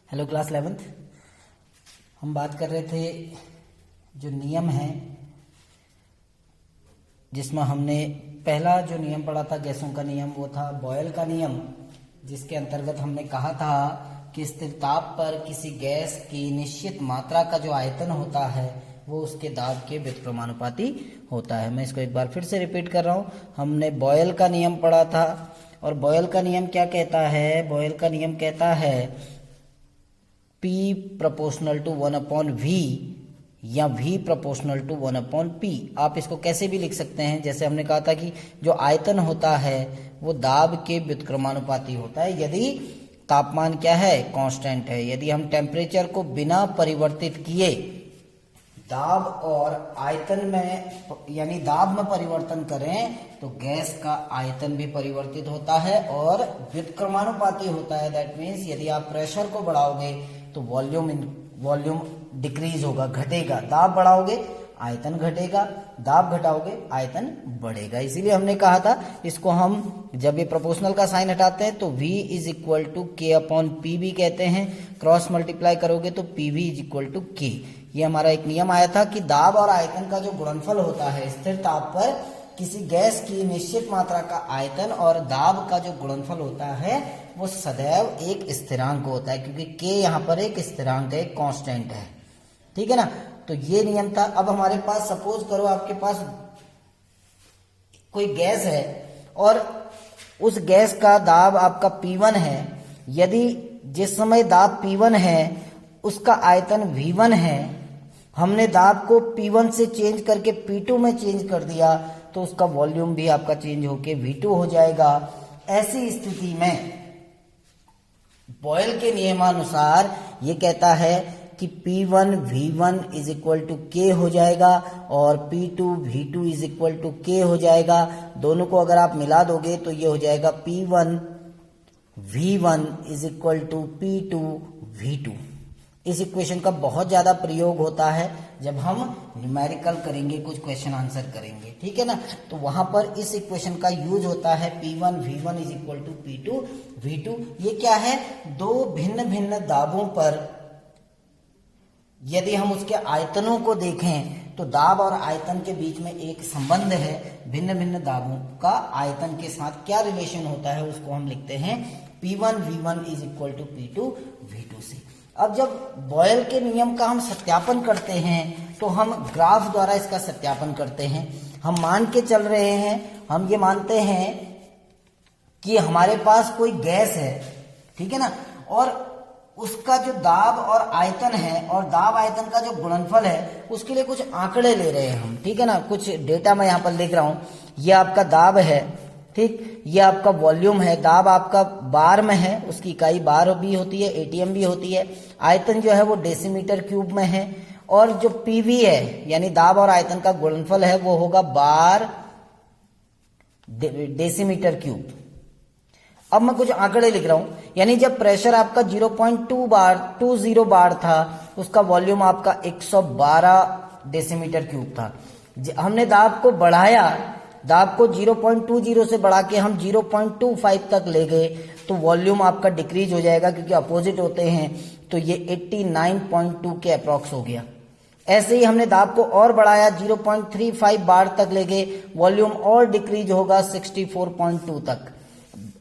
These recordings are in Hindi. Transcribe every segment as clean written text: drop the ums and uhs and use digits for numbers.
Hello class 11th। हम बात कर रहे थे जो नियम है, जिसमें हमने पहला जो नियम पढ़ा था गैसों का नियम, वो था बॉयल का नियम, जिसके अंतर्गत हमने कहा था कि स्थिर ताप पर किसी गैस की निश्चित मात्रा का जो आयतन होता है वो उसके दाब के व्युत्क्रमानुपाती होता है। मैं इसको एक बार फिर से रिपीट कर रहा हूँ। हमने बॉयल का नियम पढ़ा था और बॉयल का नियम क्या कहता है? बॉयल का नियम कहता है P प्रोपोर्शनल टू 1/V या V प्रोपोर्शनल टू 1/P। आप इसको कैसे भी लिख सकते हैं, जैसे हमने कहा था कि जो आयतन होता है वो दाब के व्युत्क्रमानुपाती होता है यदि तापमान क्या है? कांस्टेंट है। यदि हम टेम्परेचर को बिना परिवर्तित किए दाब और आयतन में यानी दाब में परिवर्तन करें तो गैस का आयतन भी परिवर्तित होता है और व्युत्क्रमानुपाती होता है। दैट मीन्स यदि आप प्रेशर को बढ़ाओगे तो वॉल्यूम डिक्रीज होगा, घटेगा। दाब बढ़ाओगे आयतन घटेगा, दाब घटाओगे आयतन बढ़ेगा। इसीलिए हमने कहा था इसको हम जब ये प्रोपोर्शनल का साइन हटाते हैं तो V is equal to K/P भी कहते हैं। क्रॉस मल्टीप्लाई करोगे तो PV is equal to K। ये हमारा एक नियम आया था कि दाब और आयतन का जो गुणनफल होता है स्थिर ताप पर किसी गैस की निश्चित मात्रा का आयतन और दाब का जो गुणनफल होता है वो सदैव एक स्थिरांक होता है, क्योंकि K यहाँ पर एक स्थिरांक है, एक कांस्टेंट है। ठीक है ना? तो ये नियम था। अब हमारे पास सपोज करो आपके पास कोई गैस है और उस गैस का दाब आपका P1 है। यदि जिस समय दाब P1 है उसका आयतन V1 है, हमने दाब को P1 से चेंज करके P2 में चेंज कर दिया तो उसका वॉल्यूम भी आपका चेंज होके V2 हो जाएगा। ऐसी स्थिति में बॉयल के नियमानुसार ये कहता है कि P1 V1 is equal to K हो जाएगा और P2 V2 is equal to K हो जाएगा। दोनों को अगर आप मिला दोगे तो ये हो जाएगा P1 V1 is equal to P2 V2। इस इक्वेशन का बहुत ज्यादा प्रयोग होता है जब हम न्यूमेरिकल करेंगे, कुछ क्वेश्चन आंसर करेंगे। ठीक है ना? तो वहां पर इस इक्वेशन का यूज होता है P1 V1 is equal to P2 V2। ये क्या है? दो भिन्न भिन्न दाबों पर यदि हम उसके आयतनों को देखें तो दाब और आयतन के बीच में एक संबंध है। भिन्न भिन्न दाबों का आयतन के साथ क्या रिलेशन होता है उसको हम लिखते हैं P1 V1 is equal to P2 V2 से। अब जब बॉयल के नियम का हम सत्यापन करते हैं तो हम ग्राफ द्वारा इसका सत्यापन करते हैं। हम मान के चल रहे हैं, हम ये मानते हैं कि हमारे पास कोई गैस है, ठीक है ना, और उसका जो दाब और आयतन है और दाब आयतन का जो गुणनफल है उसके लिए कुछ आंकड़े ले रहे हैं हम। ठीक है ना? कुछ डेटा मैं यहाँ पर लिख रहा हूं। ये आपका दाब है, ठीक, ये आपका वॉल्यूम है। दाब आपका बार में है, उसकी इकाई बार भी होती है, ATM भी होती है। आयतन जो है वो डेसीमीटर क्यूब में है और जो PV है यानी दाब और आयतन का गुणनफल है वो होगा बार डेसीमीटर क्यूब। अब मैं कुछ आंकड़े लिख रहा हूं, यानी जब प्रेशर आपका 0.20 बार था उसका वॉल्यूम आपका 112 डेसीमीटर क्यूब था। हमने दाब को बढ़ाया, दाब को 0.20 से बढ़ा के हम 0.25 तक ले गए तो वॉल्यूम आपका डिक्रीज हो जाएगा, क्योंकि अपोजिट होते हैं। तो ये 89.2 के अप्रॉक्स हो गया। ऐसे ही हमने दाब को और बढ़ाया, 0.35 बार तक ले गए, वॉल्यूम और डिक्रीज होगा 64.2 तक।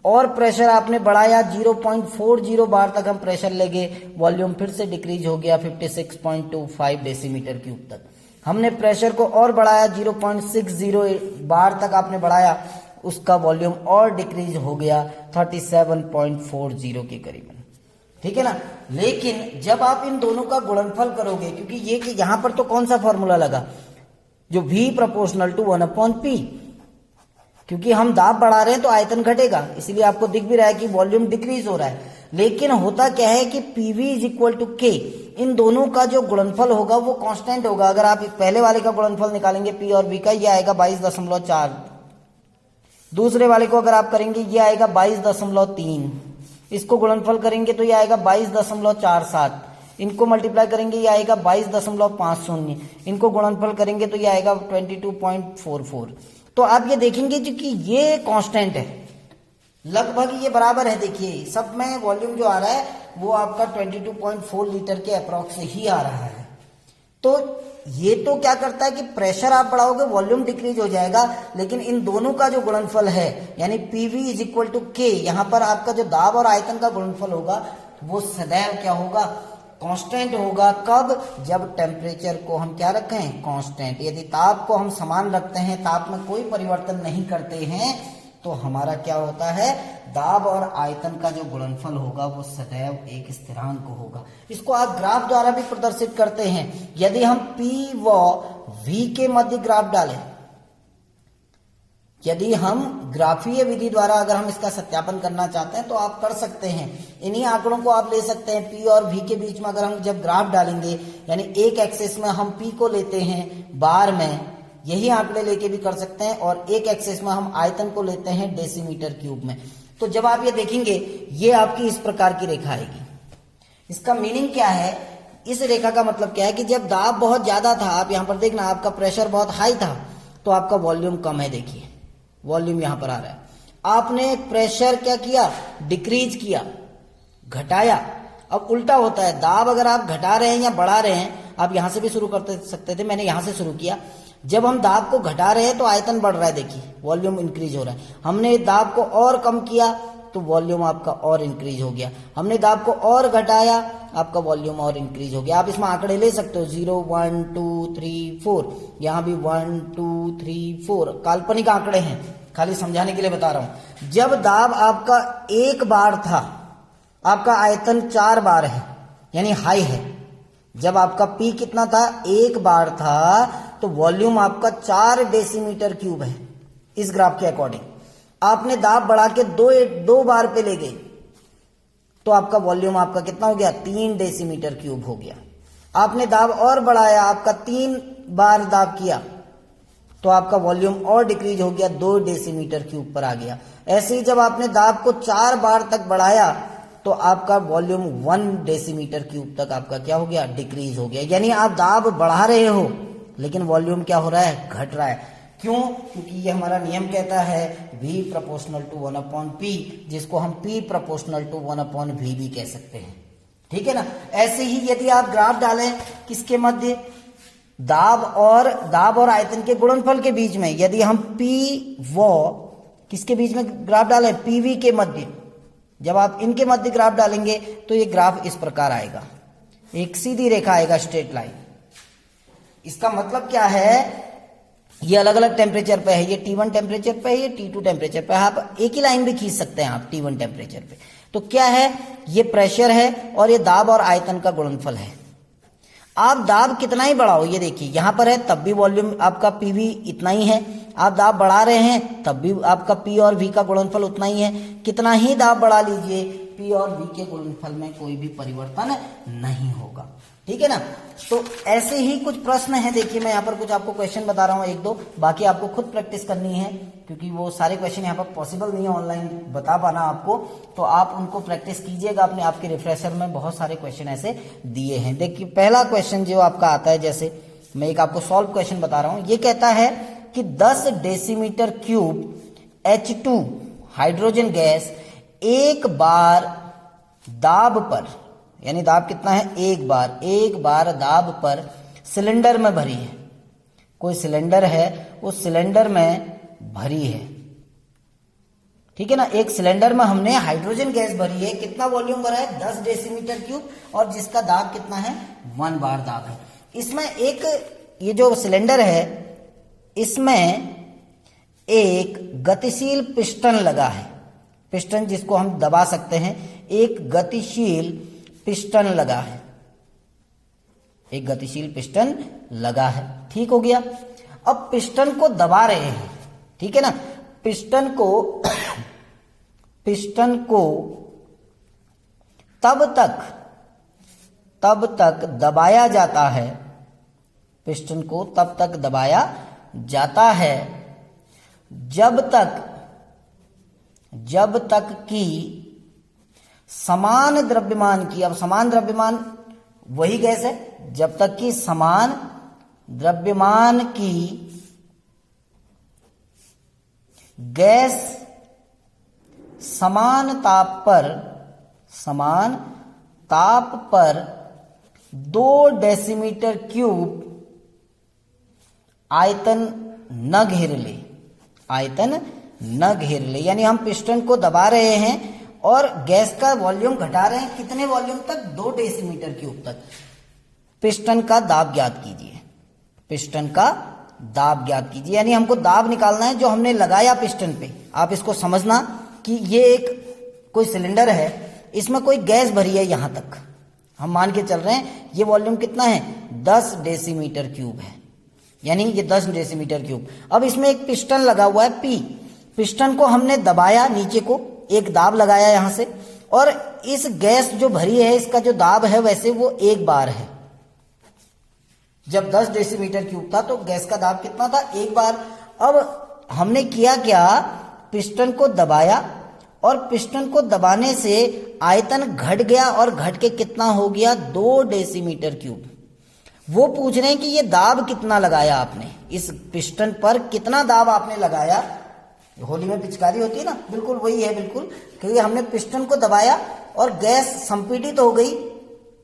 और प्रेशर आपने बढ़ाया, 0.40 बार तक हम प्रेशर ले गए, वॉल्यूम फिर से डिक्रीज हो गया 56.25 डेसीमीटर क्यूब तक। हमने प्रेशर को और बढ़ाया, 0.60 बार तक आपने बढ़ाया, उसका वॉल्यूम और डिक्रीज हो गया 37.40 के करीबन। ठीक है ना? लेकिन जब आप इन दोनों का गुणनफल करोगे, क्योंकि ये कि यहां पर तो कौन सा फॉर्मूला लगा, जो V प्रोपोर्शनल टू 1/P, क्योंकि हम दाब बढ़ा रहे हैं तो आयतन घटेगा, इसीलिए आपको दिख भी रहा है कि वॉल्यूम डिक्रीज हो रहा है। लेकिन होता क्या है कि PV is equal to K, इन दोनों का जो गुणनफल होगा वो कांस्टेंट होगा। अगर आप पहले वाले का गुणनफल निकालेंगे P और V का, ये आएगा 22.4। दूसरे वाले को अगर आप करेंगे ये आएगा 22.3। इसको गुणनफल करेंगे तो ये आएगा 22.47। इनको मल्टीप्लाई करेंगे ये आएगा 22.50। इनको गुणनफल करेंगे तो ये आएगा 22.44। तो आप ये देखेंगे कि ये कांस्टेंट है, लगभग ये बराबर है। देखिए सब में वॉल्यूम जो आ रहा है वो आपका 22.4 लीटर के अप्रॉक्स ही आ रहा है। तो ये तो क्या करता है कि प्रेशर आप बढ़ाओगे वॉल्यूम डिक्रीज हो जाएगा, लेकिन इन दोनों का जो गुणनफल है यानी PV is equal to K, यहां पर आपका जो दाब और आयतन का गुणनफल होगा वो सदैव क्या होगा, कांस्टेंट होगा। कब? जब टेम्परेचर को हम क्या रखें, कांस्टेंट। यदि ताप को हम समान रखते हैं, ताप में कोई परिवर्तन नहीं करते हैं, तो हमारा क्या होता है, दाब और आयतन का जो गुणनफल होगा वो सदैव एक स्थिरांक होगा। इसको आप ग्राफ द्वारा भी प्रदर्शित करते हैं। यदि हम P व V के मध्य ग्राफ डालें, यदि हम ग्राफीय विधि द्वारा अगर हम इसका सत्यापन करना चाहते हैं तो आप कर सकते हैं। इन्हीं आंकड़ों को आप ले सकते हैं। P और V के बीच में अगर हम जब ग्राफ डालेंगे, यानी एक एक्सिस में हम P को लेते हैं बार में, यही आंकड़े लेके भी कर सकते हैं, और एक एक्सिस में हम आयतन को लेते हैं डेसीमीटर क्यूब में। तो जब आप ये देखेंगे, ये आपकी इस प्रकार की रेखा आएगी। इसका मीनिंग क्या है, इस रेखा का मतलब क्या है कि जब दाब बहुत ज्यादा था, आप यहां पर देखना आपका प्रेशर बहुत हाई था, तो आपका वॉल्यूम कम है। देखिए वॉल्यूम यहां पर आ रहा है। आपने प्रेशर क्या किया, डिक्रीज किया, घटाया। अब उल्टा होता है, दाब अगर आप घटा रहे हैं या बढ़ा रहे हैं, आप यहां से भी शुरू कर सकते थे, मैंने यहां से शुरू किया। जब हम दाब को घटा रहे हैं तो आयतन बढ़ रहा है, देखिए वॉल्यूम इंक्रीज हो रहा है। हमने दाब को और कम किया तो वॉल्यूम आपका और इंक्रीज हो गया। हमने दाब को और घटाया, आपका वॉल्यूम और इंक्रीज हो गया। आप इसमें आंकड़े ले सकते हो, 0 1 2 3 4, यहां भी 1 2 3 4 काल्पनिक आंकड़े हैं, खाली समझाने के लिए बता रहा हूं। जब दाब आपका 1 बार था, आपका आयतन 4 बार है, यानी हाई है। जब आपका P कितना था, 1 बार था, तो वॉल्यूम आपका 4 डेसीमीटर क्यूब है इस ग्राफ के अकॉर्डिंग। आपने दाब बढ़ा के दो बार पे ले गए, तो आपका वॉल्यूम आपका कितना हो गया, 3 डेसीमीटर क्यूब हो गया। आपने दाब और बढ़ाया, आपका 3 बार दाब किया, तो आपका वॉल्यूम और डिक्रीज हो गया, 2 डेसीमीटर क्यूब पर आ गया। ऐसे ही जब आपने दाब को 4 बार तक बढ़ाया, तो आपका वॉल्यूम 1 डेसीमीटर क्यूब तक आपका क्या हो गया, डिक्रीज हो गया। यानी आप दाब बढ़ा रहे हो, लेकिन वॉल्यूम क्या हो रहा है, घट रहा है। क्यों? क्योंकि ये हमारा नियम कहता है V प्रोपोर्शनल टू 1/P, जिसको हम P प्रोपोर्शनल टू 1/V भी कह सकते हैं। ठीक है ना। ऐसे ही यदि आप ग्राफ डालें किसके मध्य, दाब और आयतन के गुणनफल के बीच में, यदि हम P व किसके बीच में ग्राफ डालें, PV के मध्य, जब आप इनके मध्य ग्राफ डालेंगे तो ये ग्राफ इस प्रकार आएगा, एक सीधी रेखा आएगा, स्ट्रेट लाइन। इसका मतलब क्या है, ये अलग अलग टेम्परेचर पे है, ये T1 टेम्परेचर पे है, ये T2 टेम्परेचर पे है। आप एक ही लाइन भी खींच सकते हैं आप T1 टेम्परेचर पे। तो क्या है, ये प्रेशर है और ये दाब और आयतन का गुणनफल है। आप दाब कितना ही बढ़ाओ, ये देखिए यहां पर है, तब भी वॉल्यूम आपका PV इतना ही है। आप दाब बढ़ा रहे हैं, तब भी आपका P और V का गुणनफल उतना ही है। कितना ही दाब बढ़ा लीजिए, P और V के गुणनफल में कोई भी परिवर्तन नहीं होगा। ठीक है ना। तो ऐसे ही कुछ प्रश्न हैं। देखिए मैं यहाँ पर कुछ आपको क्वेश्चन बता रहा हूँ, 1-2, बाकी आपको खुद प्रैक्टिस करनी है, क्योंकि वो सारे क्वेश्चन यहाँ पर पॉसिबल नहीं है ऑनलाइन बता पाना आपको। तो आप उनको प्रैक्टिस कीजिएगा अपने आपके रिफ्रेशर में, बहुत सारे क्वेश्चन ऐसे दिए हैं। देखिए पहला क्वेश्चन जो आपका आता है, जैसे मैं एक आपको सॉल्व क्वेश्चन बता रहा हूँ। ये कहता है कि 10 decimetre cube H2 hydrogen gas एक बार दाब पर, यानी दाब कितना है, एक बार दाब पर सिलेंडर में भरी है। कोई सिलेंडर है, उस सिलेंडर में भरी है। ठीक है ना। एक सिलेंडर में हमने हाइड्रोजन गैस भरी है। कितना वॉल्यूम भरा है, 10 डेसीमीटर क्यूब, और जिसका दाब कितना है, 1 बार दाब है। इसमें एक ये जो सिलेंडर है, इसमें एक गतिशील पिस्टन लगा है। पिस्टन जिसको हम दबा सकते हैं, एक गतिशील पिस्टन लगा है, एक गतिशील पिस्टन लगा है। ठीक हो गया। अब पिस्टन को दबा रहे हैं, ठीक है ना। पिस्टन को तब तक दबाया जाता है, पिस्टन को तब तक दबाया जाता है जब तक कि समान द्रव्यमान की, अब समान द्रव्यमान वही गैस है, जब तक कि समान द्रव्यमान की गैस समान ताप पर 2 डेसीमीटर क्यूब आयतन न घेर ले, आयतन न घेर ले, यानी हम पिस्टन को दबा रहे हैं और गैस का वॉल्यूम घटा रहे हैं, कितने वॉल्यूम तक? 2 डेसीमीटर क्यूब तक। पिस्टन का दाब ज्ञात कीजिए, पिस्टन का दाब ज्ञात कीजिए, यानी हमको दाब निकालना है जो हमने लगाया पिस्टन पे। आप इसको समझना कि ये एक कोई सिलेंडर है, इसमें कोई गैस भरी है, यहां तक हम मान के चल रहे हैं, ये वॉल्यूम कितना है? 10 डेसीमीटर क्यूब है, यानी ये 10 डेसीमीटर क्यूब। अब इसमें एक पिस्टन लगा हुआ है पी, पिस्टन को हमने दबाया, नीचे को एक दाब लगाया यहां से, और इस गैस जो भरी है इसका जो दाब है वैसे वो 1 बार है। जब 10 डेसीमीटर क्यूब था तो गैस का दाब कितना था? 1 बार। अब हमने किया क्या? पिस्टन को दबाया और पिस्टन को दबाने से आयतन घट गया, और घट के कितना हो गया? 2 डेसीमीटर क्यूब। वो पूछ रहे हैं कि ये दाब कितना लगाया आपने, इस पिस्टन पर कितना दाब आपने लगाया। होली में पिचकारी होती है ना, बिल्कुल वही है, बिल्कुल, क्योंकि हमने पिस्टन को दबाया और गैस संपीड़ित हो गई।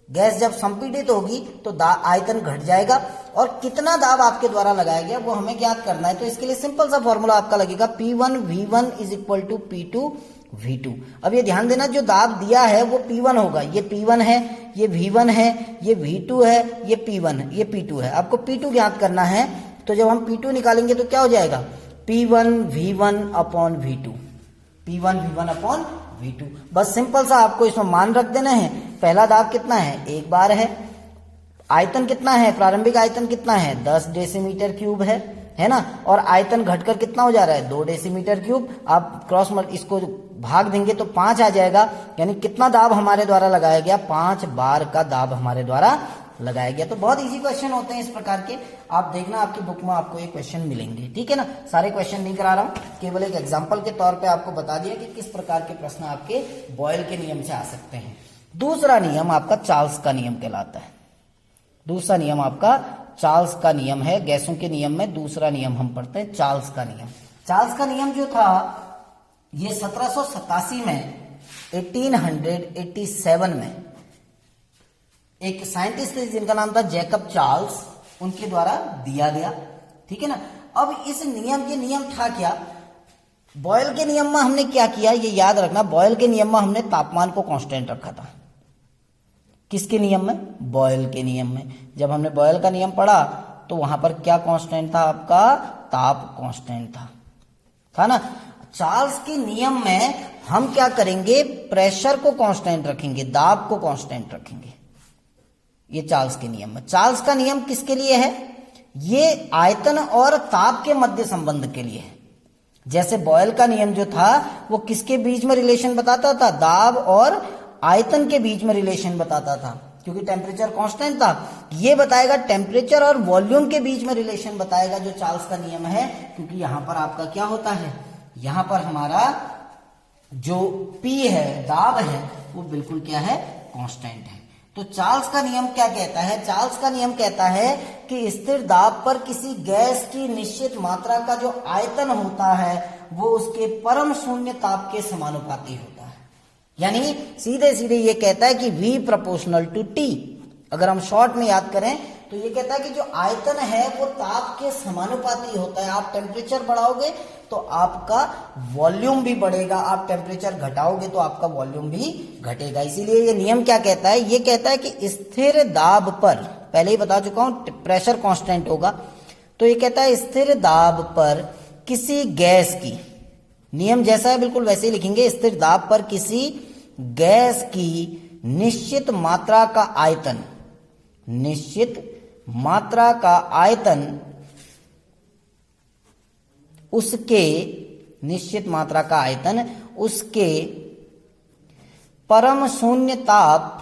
गैस जब संपीड़ित होगी तो आयतन घट जाएगा, और कितना दाब आपके द्वारा लगाया गया वो हमें ज्ञात करना है। तो इसके लिए सिंपल सा फॉर्मूला आपका लगेगा P1 V1 is equal to P2 V2। अब ये ध्यान देना, जो दाब दिया है वो P1 होगा, ये P1 है, ये V1 है, ये V2 है, ये P1 है, ये P2 है। आपको P2 ज्ञात करना है, तो जब हम P2 निकालेंगे तो क्या हो जाएगा? P1 V1 upon V2, P1 V1 upon V2। बस सिंपल सा आपको इसमें मान रख देना है। पहला दाब कितना है? 1 बार है। आयतन कितना है? प्रारंभिक आयतन कितना है? 10 डेसीमीटर क्यूब है ना, और आयतन घटकर कितना हो जा रहा है? 2 डेसीमीटर क्यूब। आप क्रॉस इसको भाग देंगे तो 5 आ जाएगा, यानी कितना दाब हमारे द्वारा लगाया गया? 5 बार का दाब हमारे द्वारा लगाया गया। तो बहुत इजी क्वेश्चन होते हैं इस प्रकार के, आप देखना आपकी बुक में आपको ये क्वेश्चन मिलेंगे, ठीक है ना। सारे क्वेश्चन नहीं करा रहा हूं, केवल एक एग्जांपल के तौर पे आपको बता दिया कि किस प्रकार के प्रश्न आपके बॉयल के नियम से आ सकते हैं। दूसरा नियम आपका चार्ल्स का नियम कहलाता है। दूसरा नियम आपका चार्ल्स का नियम है। गैसों के नियम में दूसरा नियम हम पढ़ते हैं चार्ल्स का नियम। चार्ल्स का नियम जो था ये 1787 में 1887 में एक साइंटिस्ट थे जिनका नाम था जैकब चार्ल्स, उनके द्वारा दिया गया, ठीक है ना। अब इस नियम, ये नियम था क्या? बॉयल के नियम में हमने क्या किया ये याद रखना। बॉयल के नियम में हमने तापमान को कांस्टेंट रखा था। किसके नियम में? बॉयल के नियम में। जब हमने बॉयल का नियम पढ़ा तो वहां पर क्या कांस्टेंट था आपका? ताप कांस्टेंट था ना। चार्ल्स के नियम में हम क्या करेंगे? प्रेशर को कांस्टेंट रखेंगे, दाब को कांस्टेंट रखेंगे। ये चार्ल्स के नियम में। चार्ल्स का नियम किसके लिए है? ये आयतन और ताप के मध्य संबंध के लिए है। जैसे बॉयल का नियम जो था वो किसके बीच में रिलेशन बताता था? दाब और आयतन के बीच में रिलेशन बताता था, क्योंकि टेम्परेचर कांस्टेंट था। ये बताएगा टेम्परेचर और वॉल्यूम के बीच में रिलेशन बताएगा जो चार्ल्स का नियम है, क्योंकि यहां पर आपका क्या होता है? यहां पर हमारा जो P है, दाब है, वो बिल्कुल क्या है? कांस्टेंट है। तो चार्ल्स का नियम क्या कहता है? चार्ल्स का नियम कहता है कि स्थिर दाब पर किसी गैस की निश्चित मात्रा का जो आयतन होता है वो उसके परम शून्य ताप के समानुपाती होता है। यानी सीधे सीधे ये कहता है कि V प्रोपोर्शनल टू T। अगर हम शॉर्ट में याद करें तो ये कहता है कि जो आयतन है वो ताप के समानुपाती होता है। आप टेम्परेचर बढ़ाओगे तो आपका वॉल्यूम भी बढ़ेगा, आप टेम्परेचर घटाओगे तो आपका वॉल्यूम भी घटेगा। इसीलिए ये नियम क्या कहता है? ये कहता है कि स्थिर दाब पर, पहले ही बता चुका हूं प्रेशर कांस्टेंट होगा, तो ये कहता है स्थिर दाब पर किसी गैस की, नियम जैसा है बिल्कुल वैसे ही लिखेंगे, स्थिर दाब पर किसी गैस की निश्चित मात्रा का आयतन, निश्चित मात्रा का आयतन उसके, निश्चित मात्रा का आयतन उसके परम शून्य ताप,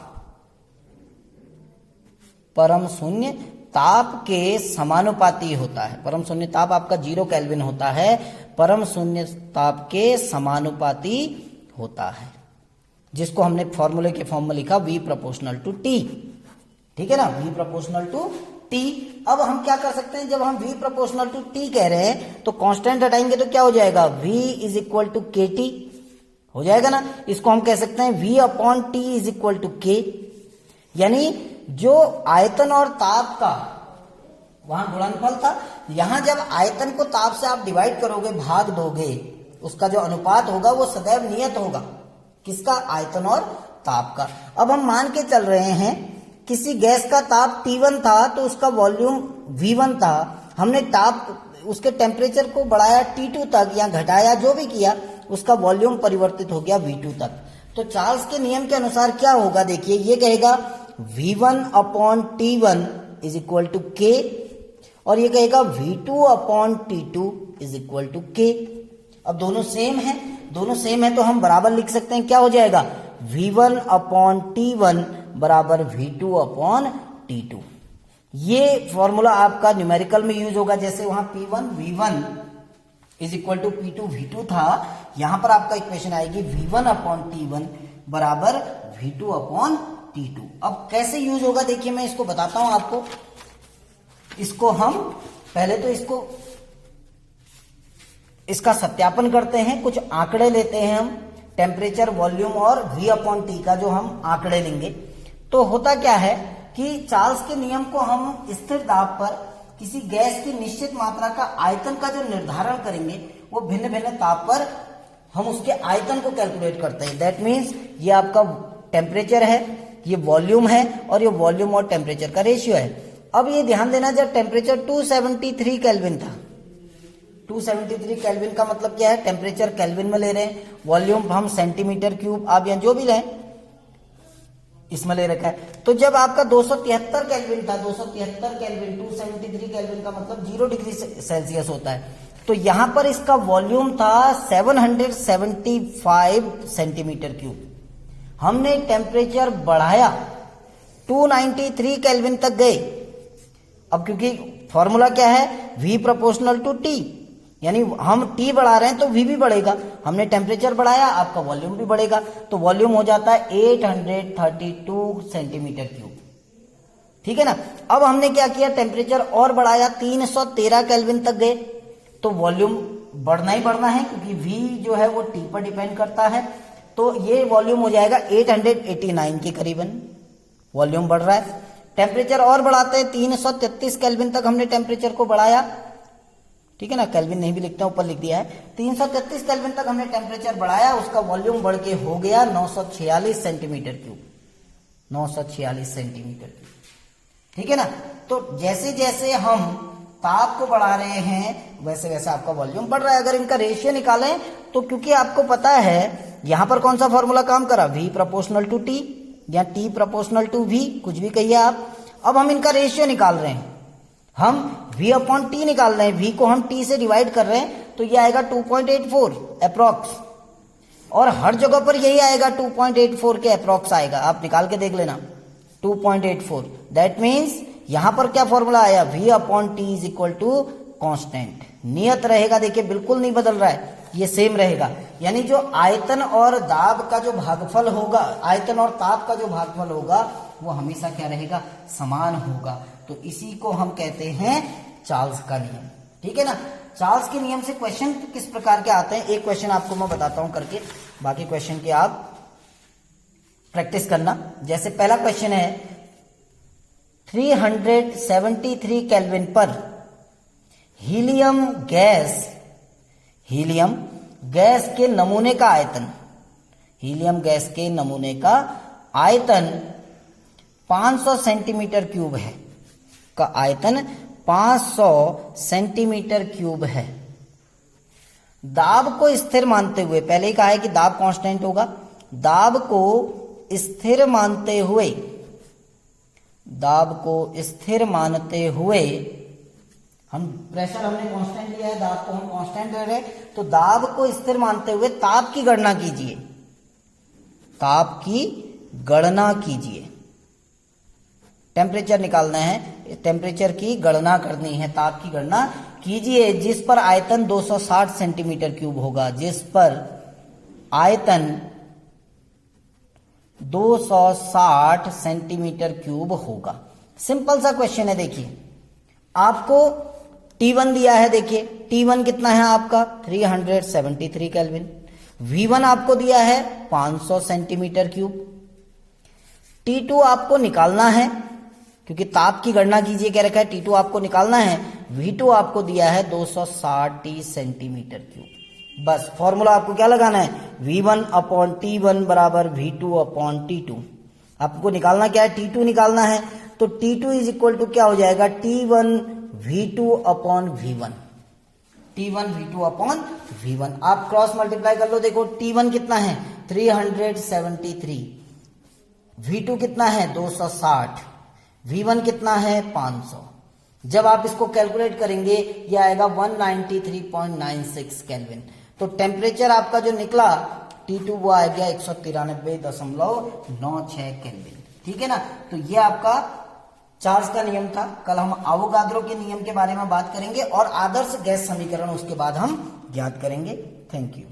परम शून्य ताप के समानुपाती होता है। परम शून्य ताप आपका 0 केल्विन होता है, परम शून्य ताप के समानुपाती होता है, जिसको हमने फॉर्मूले के फॉर्म में लिखा V प्रोपोर्शनल टू T। ठीक है ना, V प्रोपोर्शनल टू T। अब हम क्या कर सकते हैं? जब हम V प्रोपोर्शनल टू T कह रहे हैं तो कांस्टेंट हटाएंगे तो क्या हो जाएगा? V is equal to KT हो जाएगा ना। इसको हम कह सकते हैं V upon T is equal to K। यानी जो आयतन और ताप का वहां गुणनफल था, यहां जब आयतन को ताप से आप डिवाइड करोगे, भाग दोगे, उसका जो अनुपात होगा वो सदैव नियत होगा। किसका? आयतन और ताप का। अब हम मान के चल रहे हैं किसी गैस का ताप T1 था तो उसका वॉल्यूम V1 था, हमने ताप उसके टेम्परेचर को बढ़ाया T2 तक या घटाया, जो भी किया, उसका वॉल्यूम परिवर्तित हो गया V2 तक। तो चार्ल्स के नियम के अनुसार क्या होगा? देखिए, ये कहेगा V1 upon T1 is equal to K, और ये कहेगा V2 upon T2 is equal to K। अब दोनों सेम है तो हम बराबर लिख सकते हैं। क्या हो जाएगा? V1 अपॉन T1 बराबर V2 अपॉन T2। ये फॉर्मूला आपका न्यूमेरिकल में यूज होगा। जैसे वहां P1 V1 is equal to P2 V2 था, यहां पर आपका इक्वेशन आएगी V1 अपॉन T1 बराबर V2 अपॉन T2। अब कैसे यूज होगा देखिए, मैं इसको बताता हूं आपको। इसको हम पहले तो इसका सत्यापन करते हैं। कुछ आंकड़े लेते हैं हम, टेम्परेचर, वॉल्यूम और V अपॉन T का जो हम आंकड़े लेंगे। तो होता क्या है कि चार्ल्स के नियम को हम स्थिर दाब पर किसी गैस की निश्चित मात्रा का आयतन का जो निर्धारण करेंगे, वो भिन्न भिन्न ताप पर हम उसके आयतन को कैलकुलेट करते हैं। दैट मीन्स ये आपका टेम्परेचर है, ये वॉल्यूम है, और ये वॉल्यूम और टेम्परेचर का रेशियो है। अब ये ध्यान देना, जब टेम्परेचर 273 केल्विन था, 273 केल्विन का मतलब क्या है? टेम्परेचर केल्विन में ले रहे हैं, वॉल्यूम हम सेंटीमीटर क्यूब, आप यहां जो भी लें इसमें ले रखा है। तो जब आपका 273 केल्विन था, 273 केल्विन, 273 केल्विन का मतलब 0 डिग्री सेल्सियस होता है। तो यहां पर इसका वॉल्यूम था 775 सेंटीमीटर क्यूब। हमने टेम्परेचर बढ़ाया, 293 केल्विन तक गए। अब क्योंकि फॉर्मूला क्या है? V प्रोपोर्शनल टू T, यानी हम T बढ़ा रहे हैं तो V भी बढ़ेगा। हमने टेम्परेचर बढ़ाया, आपका वॉल्यूम भी बढ़ेगा, तो वॉल्यूम हो जाता है 832 सेंटीमीटर क्यूब। ठीक है ना? अब हमने क्या किया? टेम्परेचर और बढ़ाया, 313 केल्विन तक गए, तो वॉल्यूम बढ़ना ही बढ़ना है, क्योंकि V जो है वो T पर डिपेंड करता है। तो ये वॉल्यूम हो जाएगा 889 के करीबन, वॉल्यूम बढ़ रहा है। टेम्परेचर और बढ़ाते हैं, 333 केल्विन तक हमने टेम्परेचर को बढ़ाया। ठीक है ना? केल्विन नहीं भी लिखते हैं, ऊपर लिख दिया है। 333 केल्विन तक हमने टेम्परेचर बढ़ाया, उसका वॉल्यूम बढ़ के हो गया 946 सेंटीमीटर क्यूब, 946 सेंटीमीटर क्यूब। ठीक है ना? तो जैसे जैसे हम ताप को बढ़ा रहे हैं, वैसे वैसे आपका वॉल्यूम बढ़ रहा है। अगर इनका रेशियो निकालें तो, क्योंकि आपको पता है यहां पर कौन सा फॉर्मूला काम करा? V प्रोपोर्शनल टू T या T प्रोपोर्शनल टू V, कुछ भी कहिए आप। अब हम इनका रेशियो निकाल रहे हैं, हम V अपॉन T निकाल रहे हैं। V को हम T से डिवाइड कर रहे हैं, तो ये आएगा 2.84 अप्रॉक्स, और हर जगह पर यही आएगा, 2.84 के अप्रॉक्स आएगा। आप निकाल के देख लेना, 2.84। दैट मीन्स यहां पर क्या फॉर्मूला आया? V upon T is equal to constant, नियत रहेगा। देखिए बिल्कुल नहीं बदल रहा है, ये सेम रहेगा। यानी जो आयतन और दाब का जो भागफल होगा, आयतन और ताप का जो भागफल होगा, वो हमेशा क्या रहेगा? समान होगा। तो इसी को हम कहते हैं चार्ल्स का नियम। ठीक है ना? चार्ल्स के नियम से क्वेश्चन किस प्रकार के आते हैं, एक क्वेश्चन आपको मैं बताता हूं करके, बाकी क्वेश्चन के आप प्रैक्टिस करना। जैसे पहला क्वेश्चन है, 373 केल्विन पर हीलियम गैस के नमूने का आयतन, हीलियम गैस के नमूने का आयतन 500 सेंटीमीटर क्यूब है, का आयतन 500 सेंटीमीटर क्यूब है। दाब को स्थिर मानते हुए, पहले ही कहा है कि दाब कांस्टेंट होगा, दाब को स्थिर मानते हुए, दाब को स्थिर मानते हुए, हम प्रेशर हमने कांस्टेंट लिया है, दाब को हम कांस्टेंट ले रहे हैं, तो दाब को स्थिर मानते हुए ताप की गणना कीजिए, ताप की गणना कीजिए। टेम्परेचर निकालना है, टेम्परेचर की गणना करनी है, ताप की गणना कीजिए, जिस पर आयतन 260 सेंटीमीटर क्यूब होगा, जिस पर आयतन 260 सेंटीमीटर क्यूब होगा। सिंपल सा क्वेश्चन है। देखिए आपको T1 दिया है, देखिए T1 कितना है आपका 373 केल्विन, V1 आपको दिया है 500 सेंटीमीटर क्यूब। T2 आपको निकालना है, क्योंकि ताप की गणना कीजिए कह रखा है, T2 आपको निकालना है। V2 आपको दिया है 260 सेंटीमीटर क्यूब। बस फॉर्मूला आपको क्या लगाना है, V1 अपॉन T1 बराबर V2 अपॉन T2। आपको निकालना क्या है, T2 निकालना है, तो T2 इज इक्वल टू क्या हो जाएगा, T1 V2 upon V1, T1 V2 upon V1। आप क्रॉस मल्टीप्लाई कर लो, देखो T1 कितना है 373, V2 कितना है 260, V1 कितना है 500। जब आप इसको कैलकुलेट करेंगे ये आएगा 193.96 केल्विन। तो टेम्परेचर आपका जो निकला T2 वो आ गया 193.96 केल्विन। ठीक है ना। तो ये आपका चार्ल्स का नियम था। कल हम अवोगाद्रो के नियम के बारे में बात करेंगे और आदर्श गैस समीकरण उसके बाद हम ज्ञात करेंगे। Thank you.